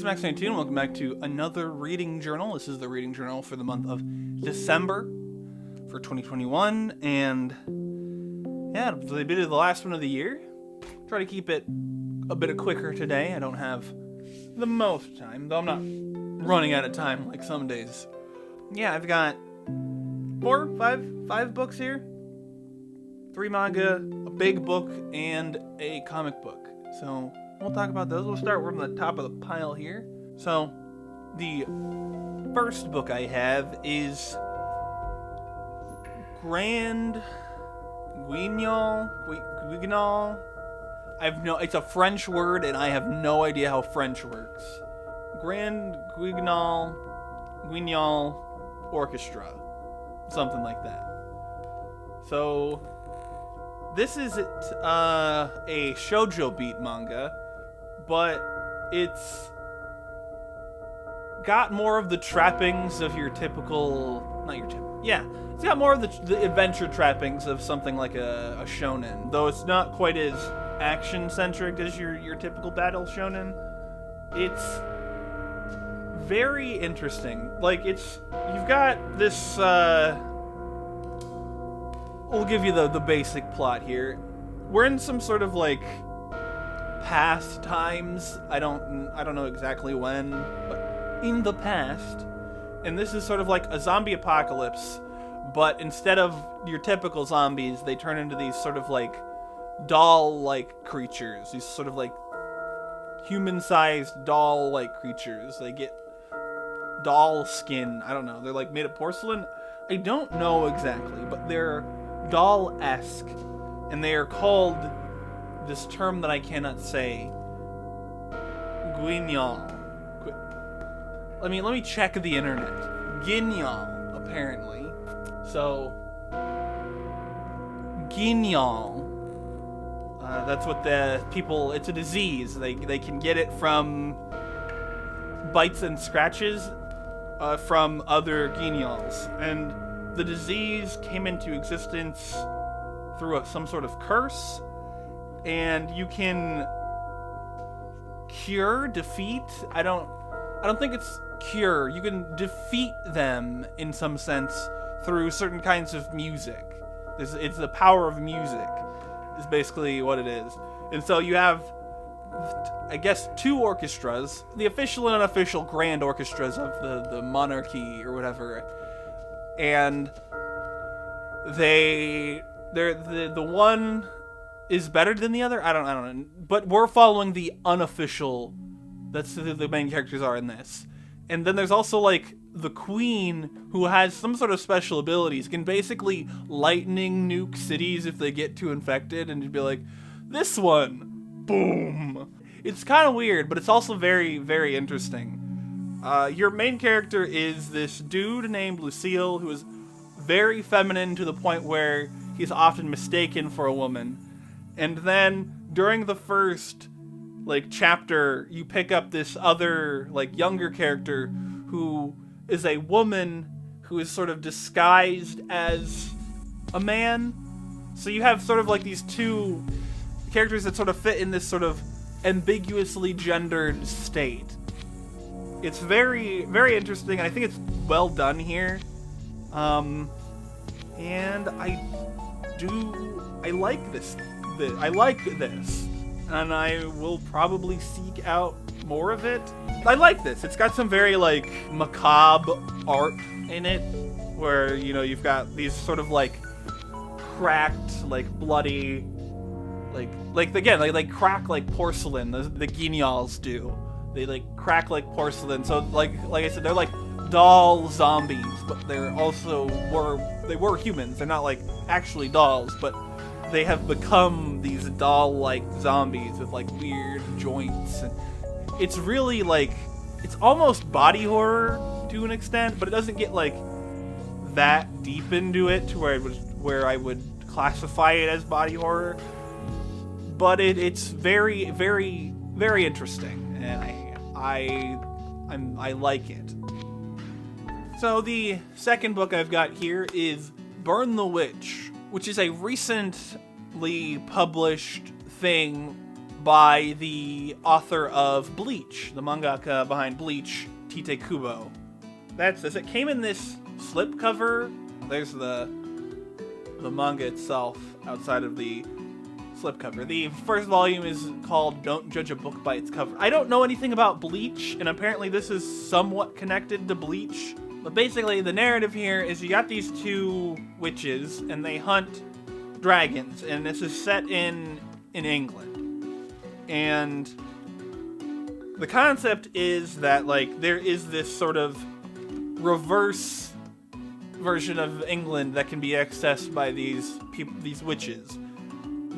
Max92, welcome back to another reading journal. This is the reading journal for the month of December for 2021, and yeah, the bit of the last one of the year. Try to keep it a bit quicker today. I don't have the most time, though I'm not running out of time like some days. Yeah, I've got five books here. 3 manga, a big book, and a comic book. So we'll talk about those. We'll start from the top of the pile here. So the first book I have is Guignol. It's a French word, and I have no idea how French works. Guignol Orchestra. Something like that. So this is a shoujo beat manga, but it's got more of the trappings of your typical... it's got more of the adventure trappings of something like a shonen, though it's not quite as action-centric as your typical battle shonen. It's very interesting. You've got this... We'll give you the basic plot here. We're in some sort of past times. I don't know exactly when, but in the past. And this is sort of like a zombie apocalypse, but instead of your typical zombies, they turn into these sort of doll-like creatures. These sort of human-sized doll-like creatures. They get doll skin. I don't know. They're made of porcelain. I don't know exactly, but they're doll-esque, and they are called this term that I cannot say. Guignol. Let me check the internet. Guignol, apparently. So, Guignol. That's what the people... It's a disease. They can get it from bites and scratches from other Guignols. And the disease came into existence through some sort of curse, and you can defeat. I don't think it's cure. You can defeat them in some sense through certain kinds of music. It's the power of music is basically what it is. And so you have, I guess, 2 orchestras, the official and unofficial grand orchestras of the monarchy or whatever. And they're the one is better than the other. I don't know. But we're following the unofficial. That's who the main characters are in this. And then there's also the queen, who has some sort of special abilities, can basically lightning nuke cities if they get too infected, and you'd be like, this one, boom. It's kind of weird, but it's also very, very interesting. Your main character is this dude named Lucille, who is very feminine to the point where he's often mistaken for a woman. And then during the first chapter, you pick up this other younger character who is a woman who is sort of disguised as a man. So you have sort of these 2 characters that sort of fit in this sort of ambiguously gendered state. It's very, very interesting, and I think it's well done here. And I like this. I like this. And I will probably seek out more of it. I like this. It's got some very, macabre art in it, where, you've got these sort of, cracked, bloody, again, crack like porcelain, the Guignols do. They crack like porcelain. So like I said, they're doll zombies, but they're also were humans. They're not actually dolls, but they have become these doll-like zombies with weird joints, and it's really it's almost body horror to an extent, but it doesn't get that deep into it to where I would classify it as body horror. But it's very, very, very interesting, and I like it. So the second book I've got here is Burn the Witch, which is a recently published thing by the author of Bleach, the mangaka behind Bleach, Tite Kubo. That's this. It came in this slipcover. There's the manga itself outside of the slipcover. The first volume is called Don't Judge a Book by Its Cover. I don't know anything about Bleach, and apparently this is somewhat connected to Bleach. But basically, the narrative here is you got these two witches, and they hunt dragons, and this is set in England. And the concept is that, like, there is this sort of reverse version of England that can be accessed by these people, these witches.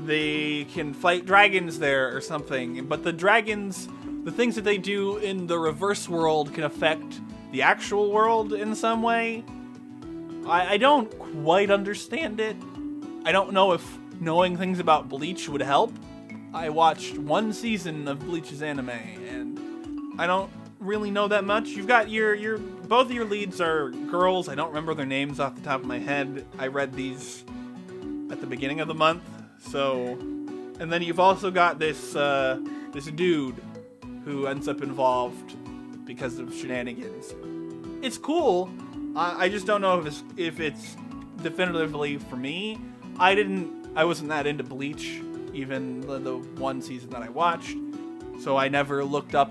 They can fight dragons there or something, but the dragons, the things that they do in the reverse world can affect the actual world in some way. I don't quite understand it. I don't know if knowing things about Bleach would help. I watched one season of Bleach's anime, and I don't really know that much. You've got your both of your leads are girls. I don't remember their names off the top of my head. I read these at the beginning of the month. So, and then you've also got this dude who ends up involved because of shenanigans. It's cool. I just don't know if it's definitively for me. I wasn't that into Bleach, even the one season that I watched, so I never looked up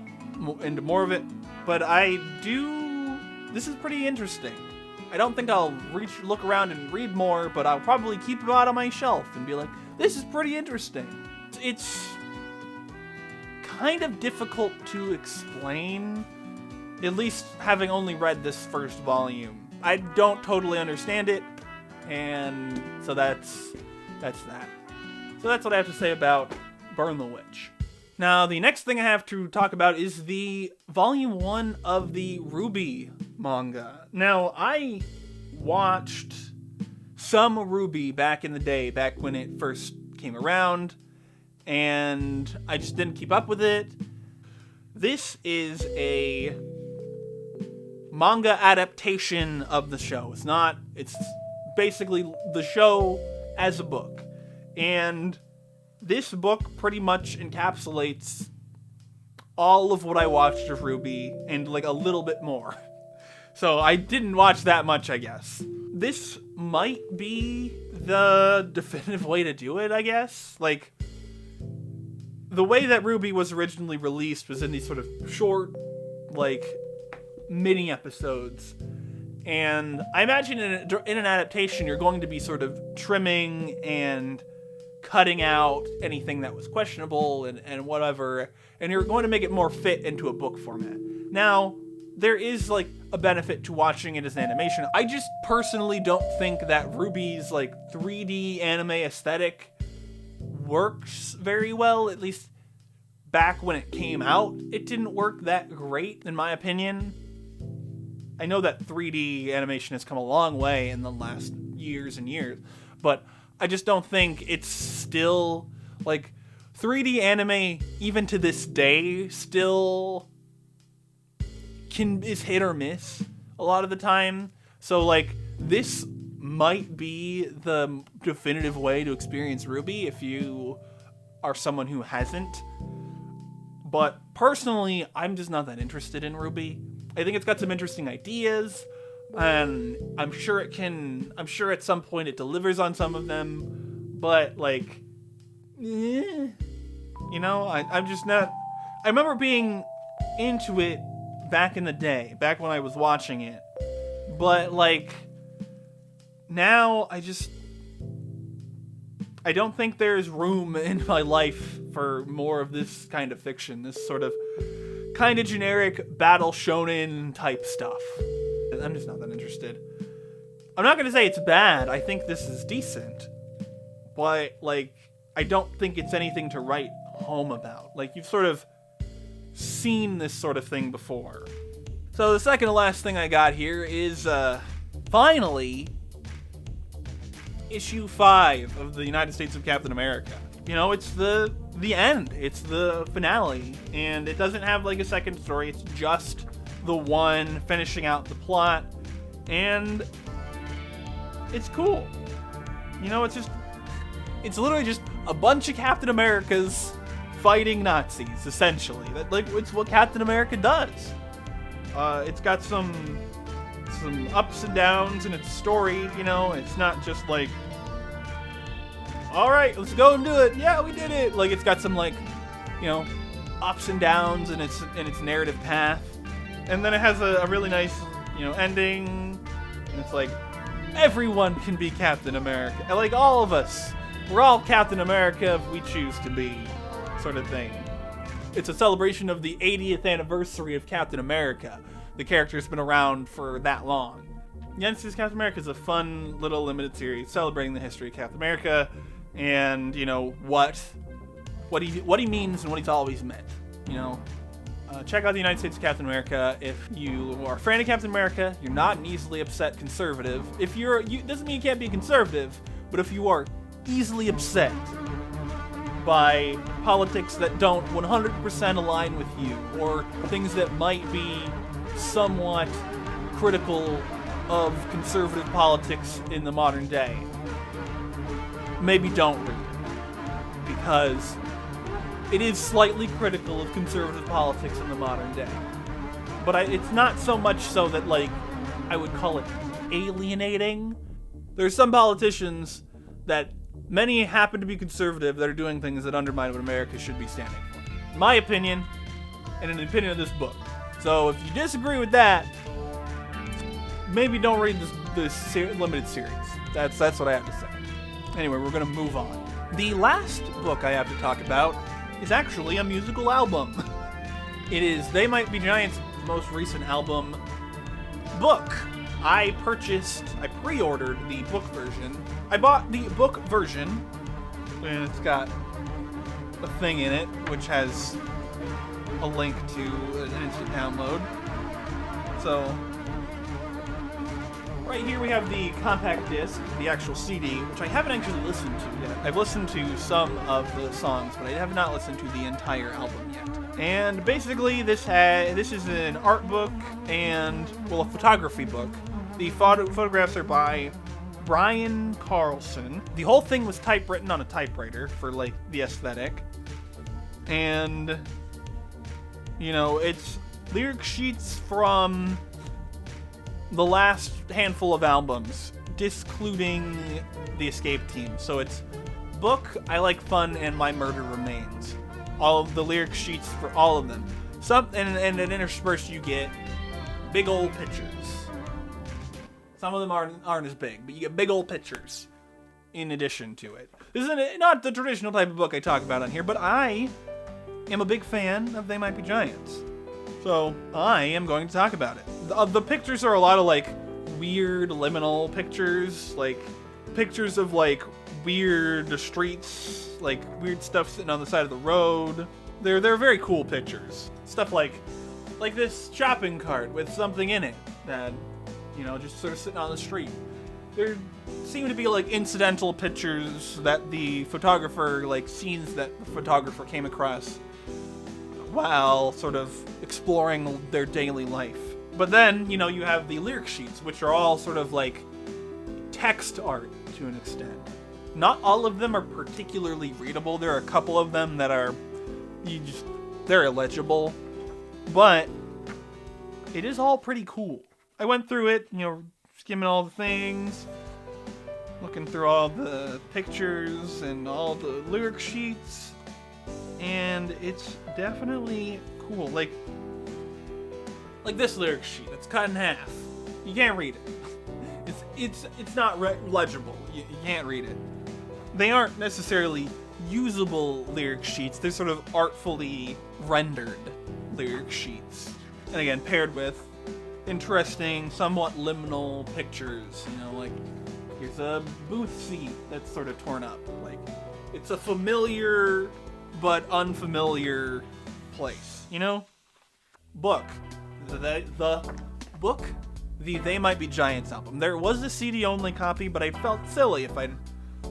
into more of it. But this is pretty interesting. I don't think I'll look around and read more, but I'll probably keep it out on my shelf and be like, this is pretty interesting. It's kind of difficult to explain, at least having only read this first volume. I don't totally understand it, and so that's that. So that's what I have to say about Burn the Witch. Now, the next thing I have to talk about is the volume 1 of the RWBY manga. Now, I watched some RWBY back in the day, back when it first came around, and I just didn't keep up with it. This is a manga adaptation of the show. It's basically the show as a book. And this book pretty much encapsulates all of what I watched of RWBY and like a little bit more. So I didn't watch that much, I guess. This might be the definitive way to do it, I guess. Like, the way that RWBY was originally released was in these sort of short, like, mini episodes. And I imagine in an adaptation, you're going to be sort of trimming and cutting out anything that was questionable and whatever, and you're going to make it more fit into a book format. Now, there is, like, a benefit to watching it as an animation. I just personally don't think that RWBY's, like, 3D anime aesthetic works very well, at least back when it came out. It didn't work that great, in my opinion. I know that 3D animation has come a long way in the last years and years, but I just don't think it's still, like, 3D anime, even to this day, still is hit or miss a lot of the time. So, like, this might be the definitive way to experience RWBY if you are someone who hasn't. But personally, I'm just not that interested in RWBY. I think it's got some interesting ideas, and I'm sure at some point it delivers on some of them, but, like, you know, I'm just not. I remember being into it back in the day, back when I was watching it, but, like, now I don't think there's room in my life for more of this kind of fiction, this sort of kind of generic battle shonen type stuff. I'm just not that interested. I'm not going to say it's bad. I think this is decent. But, like, I don't think it's anything to write home about. Like, you've sort of seen this sort of thing before. So the second to last thing I got here is, finally, issue 5 of the United States of Captain America. You know, it's the end. It's the finale. And it doesn't have, like, a second story. It's just the one finishing out the plot. And it's cool. You know, it's literally just a bunch of Captain Americas fighting Nazis, essentially. It's what Captain America does. It's got some ups and downs in its story, you know. It's not just like, all right, let's go and do it. Yeah, we did it. Like, it's got some, like, you know, ups and downs in its narrative path. And then it has a really nice, you know, ending. And it's like, everyone can be Captain America. Like, all of us. We're all Captain America if we choose to be, sort of thing. It's a celebration of the 80th anniversary of Captain America. The character's been around for that long. United States Captain America is a fun little limited series celebrating the history of Captain America and, you know, what he means and what he's always meant, you know. Check out the United States of Captain America if you are a fan of Captain America. You're not an easily upset conservative. If doesn't mean you can't be a conservative, but if you are easily upset by politics that don't 100% align with you, or things that might be somewhat critical of conservative politics in the modern day, maybe don't read it, because it is slightly critical of conservative politics in the modern day. But it's not so much so that, like, I would call it alienating. There's some politicians that many happen to be conservative that are doing things that undermine what America should be standing for. My opinion, and an opinion of this book. So if you disagree with that, maybe don't read this limited series. That's what I have to say. Anyway, we're going to move on. The last book I have to talk about is actually a musical album. It is They Might Be Giants' most recent album, Book. I pre-ordered the book version. I bought the book version, and it's got a thing in it, which has a link to an instant download. So, right here we have the compact disc, the actual CD, which I haven't actually listened to yet. I've listened to some of the songs, but I have not listened to the entire album yet. And basically, this is an art book and, well, a photography book. The photographs are by Brian Karlsson. The whole thing was typewritten on a typewriter for, like, the aesthetic. And, you know, it's lyric sheets from the last handful of albums, discluding the Escape Team. So it's Book, I Like Fun, and My Murder Remains. All of the lyric sheets for all of them. And interspersed you get big old pictures. Some of them aren't as big, but you get big old pictures in addition to it. This is not the traditional type of book I talk about on here, but I am a big fan of They Might Be Giants. So I am going to talk about it. The pictures are a lot of, like, weird liminal pictures, like pictures of, like, weird streets, like weird stuff sitting on the side of the road. They're very cool pictures. Stuff like this shopping cart with something in it that, you know, just sort of sitting on the street. There seem to be, like, incidental pictures that the photographer, like, scenes that the photographer came across while sort of exploring their daily life. But then, you know, you have the lyric sheets, which are all sort of like text art to an extent. Not all of them are particularly readable. There are a couple of them that are, they're illegible. But it is all pretty cool. I went through it, you know, skimming all the things, looking through all the pictures and all the lyric sheets, and it's definitely cool. Like this lyric sheet, it's cut in half. You can't read it. It's not legible. You can't read it. They aren't necessarily usable lyric sheets. They're sort of artfully rendered lyric sheets. And again, paired with interesting, somewhat liminal pictures. You know, like, here's a booth seat that's sort of torn up. Like, it's a familiar but unfamiliar place, you know? Book. The book, the They Might Be Giants album. There was a CD-only copy, but I felt silly if I'd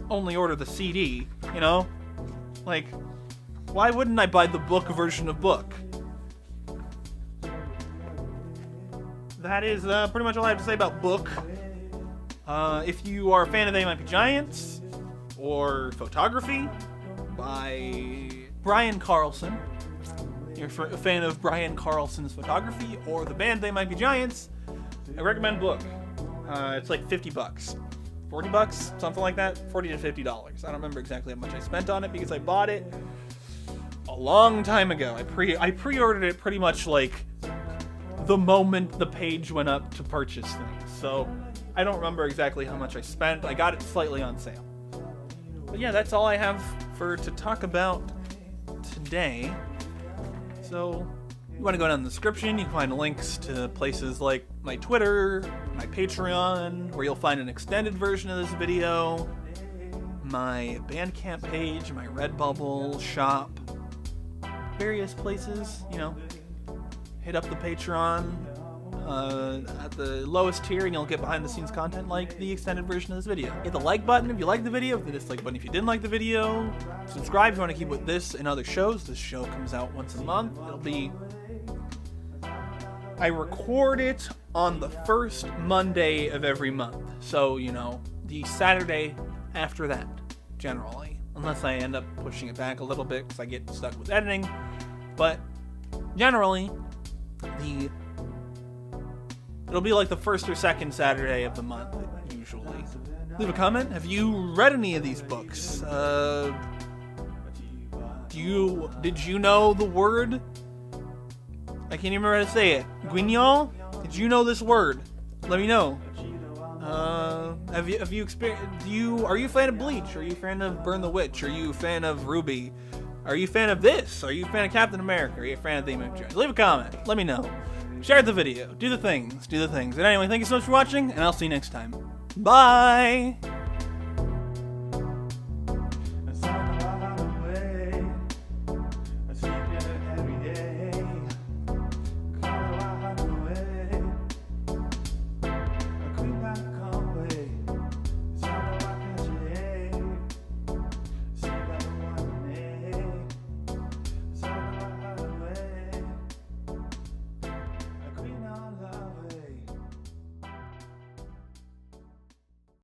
only order the CD, you know? Like, why wouldn't I buy the book version of Book? That is pretty much all I have to say about Book. If you are a fan of They Might Be Giants, or photography by Brian Karlsson, you're a fan of Brian Karlsson's photography or the band They Might Be Giants, I recommend book. It's like $50, $40, something like that, $40 to $50. I don't remember exactly how much I spent on it because I bought it a long time ago. I pre-ordered it pretty much like the moment the page went up to purchase things. So I don't remember exactly how much I spent. I got it slightly on sale. But yeah, that's all I have to talk about today. So you want to go down in the description, you can find links to places like my Twitter, my Patreon, where you'll find an extended version of this video, my Bandcamp page, my Redbubble Shop, various places, you know. Hit up the Patreon at the lowest tier and you'll get behind the scenes content like the extended version of this video. Hit the like button if you like the video, hit the dislike button if you didn't like the video. Subscribe if you want to keep with this and other shows. This show comes out once a month. I record it on the first Monday of every month. So, you know, the Saturday after that, generally. Unless I end up pushing it back a little bit because I get stuck with editing. But generally, it'll be like the first or second Saturday of the month, usually. Leave a comment. Have you read any of these books? Did you know the word? I can't even remember how to say it. Guignol? Did you know this word? Let me know. Have you experienced? Are you a fan of Bleach? Are you a fan of Burn the Witch? Are you a fan of RWBY? Are you a fan of this? Are you a fan of Captain America? Are you a fan of the Image? Leave a comment. Let me know. Share the video. Do the things. And anyway, thank you so much for watching, and I'll see you next time. Bye!